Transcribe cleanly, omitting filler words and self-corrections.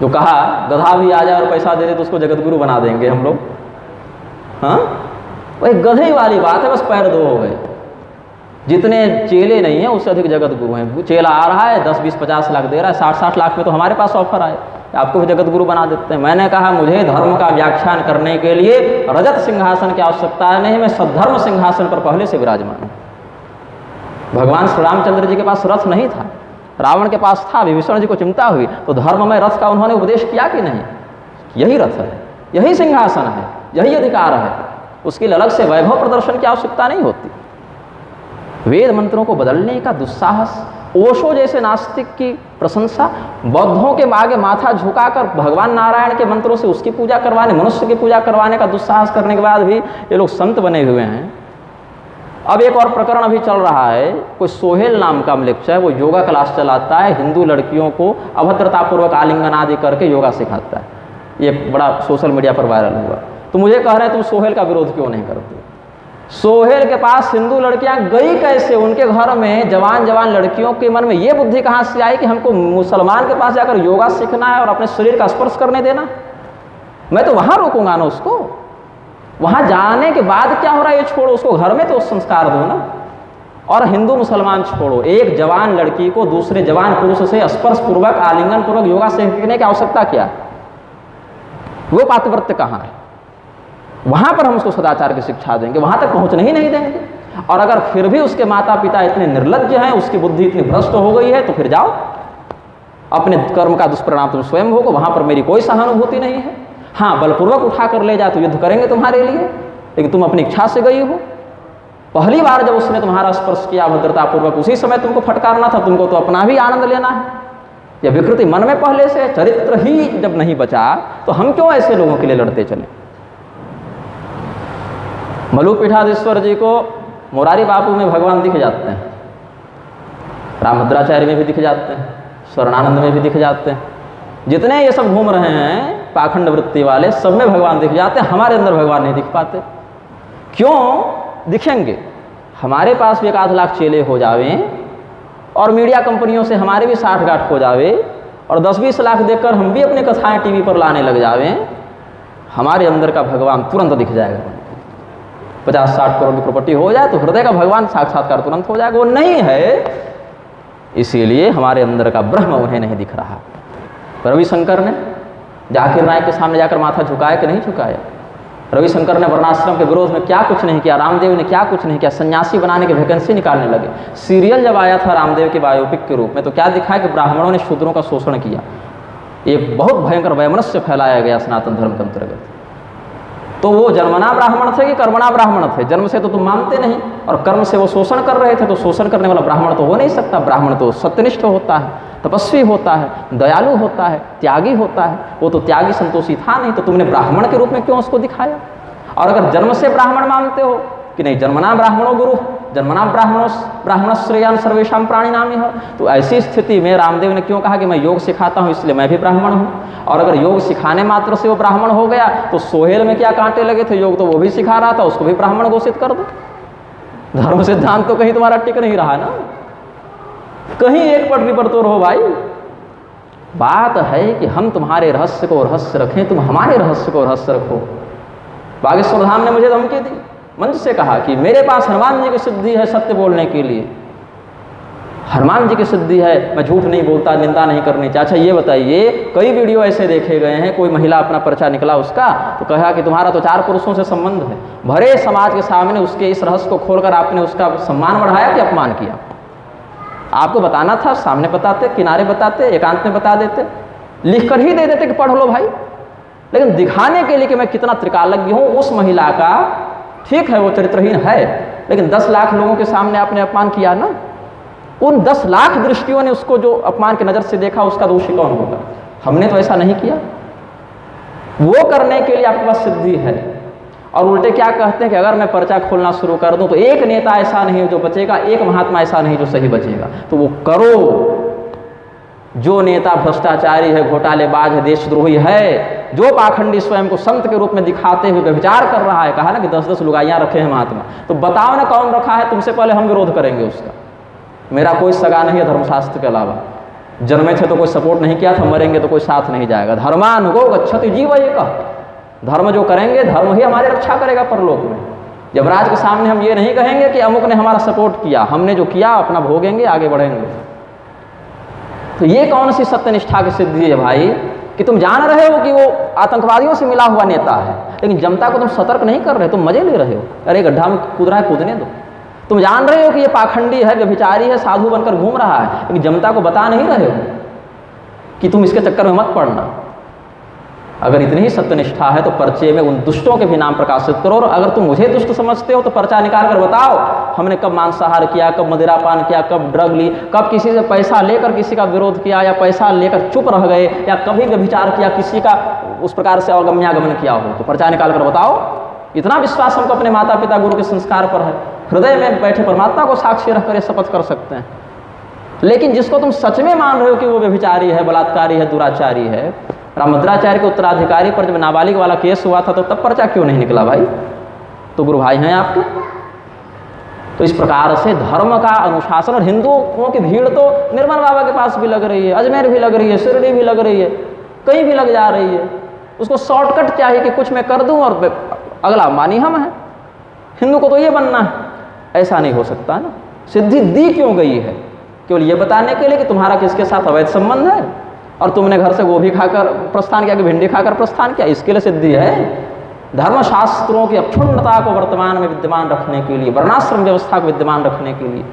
जो कहा गधा भी आ जाए और पैसा दे दे तो उसको जगत गुरु बना देंगे हम लोग। हाँ, वही गधे वाली बात है, बस पैर दो हो गए। जितने चेले नहीं हैं उससे अधिक जगत गुरु हैं। चेला आ रहा है 10, 20, 50 लाख दे रहा है, 60 लाख में तो हमारे पास ऑफर आए, आपको भी जगत गुरु बना देते हैं। मैंने कहा मुझे धर्म का व्याख्यान करने के लिए रजत सिंहासन की आवश्यकता नहीं, मैं सद्धर्म सिंहासन पर पहले से विराजमान हूँ। भगवान श्री रामचंद्र जी के पास रथ नहीं था, रावण के पास था, विभीषण जी को चिंता हुई तो धर्ममय रथ का उन्होंने उपदेश किया कि नहीं? यही रथ है, यही सिंहासन है, यही अधिकार है, उसके लिए अलग से वैभव प्रदर्शन की आवश्यकता नहीं होती। वेद मंत्रों को बदलने का दुस्साहस, ओशो जैसे नास्तिक की प्रशंसा, बौद्धों के आगे माथा झुकाकर भगवान नारायण के मंत्रों से उसकी पूजा करवाने, मनुष्य की पूजा करवाने का दुस्साहस करने के बाद भी ये लोग संत बने हुए हैं। अब एक और प्रकरण अभी चल रहा है, कोई सोहेल नाम का लेक्चर है, वो योगा क्लास चलाता है, हिंदू लड़कियों को अभद्रतापूर्वक आलिंगन आदि करके योगा सिखाता है। ये बड़ा सोशल मीडिया पर वायरल हुआ। तो मुझे कह रहे हैं तुम सोहेल का विरोध क्यों नहीं करते? सोहेल के पास हिंदू लड़कियां गई कैसे? उनके घर में जवान जवान लड़कियों के मन में ये बुद्धि कहाँ से आई कि हमको मुसलमान के पास जाकर योगा सीखना है और अपने शरीर का स्पर्श करने देना? मैं तो वहाँ रोकूंगा ना उसको। वहाँ जाने के बाद क्या हो रहा है ये छोड़ो, उसको घर में तो संस्कार दो ना। और हिंदू मुसलमान छोड़ो, एक जवान लड़की को दूसरे जवान पुरुष से स्पर्श पूर्वक आलिंगन पूर्वक योगा सीखने की आवश्यकता क्या? वो पातिव्रत्य कहाँ है? वहाँ पर हम उसको सदाचार की शिक्षा देंगे, वहाँ तक पहुँचने ही नहीं देंगे। और अगर फिर भी उसके माता पिता इतने निर्लज्ज हैं, उसकी बुद्धि इतनी भ्रष्ट हो गई है, तो फिर जाओ, अपने कर्म का दुष्परिणाम तुम स्वयं भोगो, वहाँ पर मेरी कोई सहानुभूति नहीं है। हाँ, बलपूर्वक उठा कर ले जाए तो युद्ध करेंगे तुम्हारे लिए, लेकिन तुम अपनी इच्छा से गई हो। पहली बार जब उसने तुम्हारा स्पर्श किया भद्रतापूर्वक, उसी समय तुमको फटकारना था, तुमको तो अपना भी आनंद लेना है। यह विकृति मन में पहले से, चरित्र ही जब नहीं बचा तो हम क्यों ऐसे लोगों के लिए लड़ते चले? मलुपीठाधीश्वर जी को मुरारी बापू में भगवान दिख जाते हैं, रामभद्राचार्य में भी दिख जाते हैं, स्वर्णानंद में भी दिख जाते हैं। जितने ये सब घूम रहे हैं पाखंड वृत्ति वाले, सब में भगवान दिख जाते हैं, हमारे अंदर भगवान नहीं दिख पाते। क्यों दिखेंगे? हमारे पास भी 1 लाख चेले हो जावे और मीडिया कंपनियों से हमारे भी 60 गांठ हो जावे और 10-20 लाख देकर हम भी अपने कथाएं टीवी पर लाने लग जावे, हमारे अंदर का भगवान तुरंत दिख जाएगा। 50-60 करोड़ की प्रॉपर्टी हो जाए तो हृदय का भगवान साक्षात्कार तुरंत हो जाएगा। वो नहीं है, इसीलिए हमारे अंदर का ब्रह्म उन्हें नहीं दिख रहा। रविशंकर ने जाकिर नायक के सामने जाकर माथा झुकाया कि नहीं झुकाया? रविशंकर ने वर्णाश्रम के विरोध में क्या कुछ नहीं किया, रामदेव ने क्या कुछ नहीं किया, सन्यासी बनाने की वैकेंसी निकालने लगे। सीरियल जब आया था रामदेव के बायोपिक के रूप में तो क्या दिखाया कि ब्राह्मणों ने शूद्रों का शोषण किया, एक बहुत भयंकर वैमनस्य फैलाया गया सनातन धर्म के अंतर्गत। तो वो जन्मना ब्राह्मण थे कि कर्मणा ब्राह्मण थे? जन्म से तो तुम मानते नहीं और कर्म से वो शोषण कर रहे थे, तो शोषण करने वाला ब्राह्मण तो हो नहीं सकता। ब्राह्मण तो सत्यनिष्ठ होता है, तपस्वी होता है, दयालु होता है, त्यागी होता है। वो तो त्यागी संतोषी था नहीं, तो तुमने ब्राह्मण के रूप में क्यों उसको दिखाया? और अगर जन्म से ब्राह्मण मानते हो कि नहीं, जन्मना ब्राह्मणो गुरु, जन्मना ब्राह्मण श्रेयान सर्वेशम प्राणी नामी है, तो ऐसी स्थिति में रामदेव ने क्यों कहा कि मैं योग सिखाता हूँ इसलिए मैं भी ब्राह्मण हूँ? और अगर योग सिखाने मात्र से वो ब्राह्मण हो गया तो सोहेल में क्या कांटे लगे थे? योग तो वो भी सिखा रहा था, उसको भी ब्राह्मण घोषित कर दो। धर्म सिद्धांत तो कहीं तुम्हारा टिक नहीं रहा ना, कहीं एक पटरी पर तो रहो भाई। बात है कि हम तुम्हारे रहस्य को रहस्य रखें, तुम हमारे रहस्य को रहस्य रखो। बागेश्वर धाम ने मुझे धमकी दी, मंच से कहा कि मेरे पास हनुमान जी की सिद्धि है सत्य बोलने के लिए, हनुमान जी की सिद्धि है, मैं झूठ नहीं बोलता, निंदा नहीं करनी चाहिए। अच्छा ये बताइए, कई वीडियो ऐसे देखे गए हैं, कोई महिला अपना पर्चा निकला उसका तो कहा कि तुम्हारा तो 4 पुरुषों से संबंध है। भरे समाज के सामने उसके इस रहस्य को खोलकर आपने उसका सम्मान बढ़ाया कि अपमान किया? आपको बताना था, सामने बताते, किनारे बताते, एकांत में बता देते, लिख कर ही दे देते कि पढ़ लो भाई। लेकिन दिखाने के लिए कि मैं कितना त्रिकालज्ञ हूँ उस महिला का, ठीक है वो चरित्रहीन है, लेकिन 10 लाख लोगों के सामने आपने अपमान किया ना। उन 10 लाख दृष्टियों ने उसको जो अपमान की नज़र से देखा, उसका दोषी कौन होगा? हमने तो ऐसा नहीं किया। वो करने के लिए आपके पास सिद्धि है। और उल्टे क्या कहते हैं कि अगर मैं पर्चा खोलना शुरू कर दूं तो एक नेता ऐसा नहीं जो बचेगा, एक महात्मा ऐसा नहीं जो सही बचेगा। तो वो करो। जो नेता भ्रष्टाचारी है, घोटालेबाज है, देशद्रोही है, जो पाखंडी स्वयं को संत के रूप में दिखाते हुए व्यभिचार कर रहा है, कहा ना कि 10-10 लुगाइयाँ रखे हैं महात्मा, तो बताओ ना कौन रखा है? तुमसे पहले हम विरोध करेंगे उसका। मेरा कोई सगा नहीं है धर्मशास्त्र के अलावा, जन्मे थे तो कोई सपोर्ट नहीं किया था, मरेंगे तो कोई साथ नहीं जाएगा। धर्मानुगो गच्छति जीव एकः, धर्म जो करेंगे धर्म ही हमारी रक्षा करेगा परलोक में। यमराज के सामने हम ये नहीं कहेंगे कि अमुक ने हमारा सपोर्ट किया, हमने जो किया अपना भोगेंगे, आगे बढ़ेंगे। तो ये कौन सी सत्यनिष्ठा की सिद्धि है भाई कि तुम जान रहे हो कि वो आतंकवादियों से मिला हुआ नेता है, लेकिन जनता को तुम सतर्क नहीं कर रहे, तुम मजे ले रहे हो। अरे गड्ढा में कूद रहा है, कूदने दो। तुम जान रहे हो कि ये पाखंडी है, व्यभिचारी है, साधु बनकर घूम रहा है, लेकिन जनता को बता नहीं रहे हो कि तुम इसके चक्कर में मत पड़ना। अगर इतनी ही सत्यनिष्ठा है तो पर्चे में उन दुष्टों के भी नाम प्रकाशित करो। और अगर तुम मुझे दुष्ट समझते हो तो पर्चा निकाल कर बताओ हमने कब मांसाहार किया, कब मदिरापान किया, कब ड्रग ली, कब किसी से पैसा लेकर किसी का विरोध किया या पैसा लेकर चुप रह गए, या कभी व्यभिचार किया, किसी का उस प्रकार से अवगम्यागमन किया हो, तो पर्चा निकाल कर बताओ। इतना विश्वास हमको अपने माता पिता गुरु के संस्कार पर है, हृदय में बैठे परमात्मा को साक्षी रखकर ये शपथ कर सकते हैं। लेकिन जिसको तुम सच में मान रहे हो कि वो व्यभिचारी है, बलात्कारी है, दुराचारी है, रामभद्राचार्य के उत्तराधिकारी पर जब नाबालिग वाला केस हुआ था तो तब पर्चा क्यों नहीं निकला भाई? तो गुरु भाई हैं आपके। तो इस प्रकार से धर्म का अनुशासन, और हिंदुओं की भीड़ तो निर्मल बाबा के पास भी लग रही है, अजमेर भी लग रही है, शिरडी भी लग रही है, कहीं भी लग जा रही है। उसको शॉर्टकट चाहिए कि कुछ मैं कर दूं और अगला मानी हम हैं। हिंदू को तो ये बनना है, ऐसा नहीं हो सकता ना। सिद्धि दी क्यों गई है? केवल ये बताने के लिए कि तुम्हारा किसके साथ अवैध संबंध है और तुमने घर से गोभी खाकर प्रस्थान किया कि भिंडी खाकर प्रस्थान किया, इसके लिए सिद्धि है। धर्मशास्त्रों की अक्षुण्णता को वर्तमान में विद्यमान रखने के लिए, वर्णाश्रम व्यवस्था को विद्यमान रखने के लिए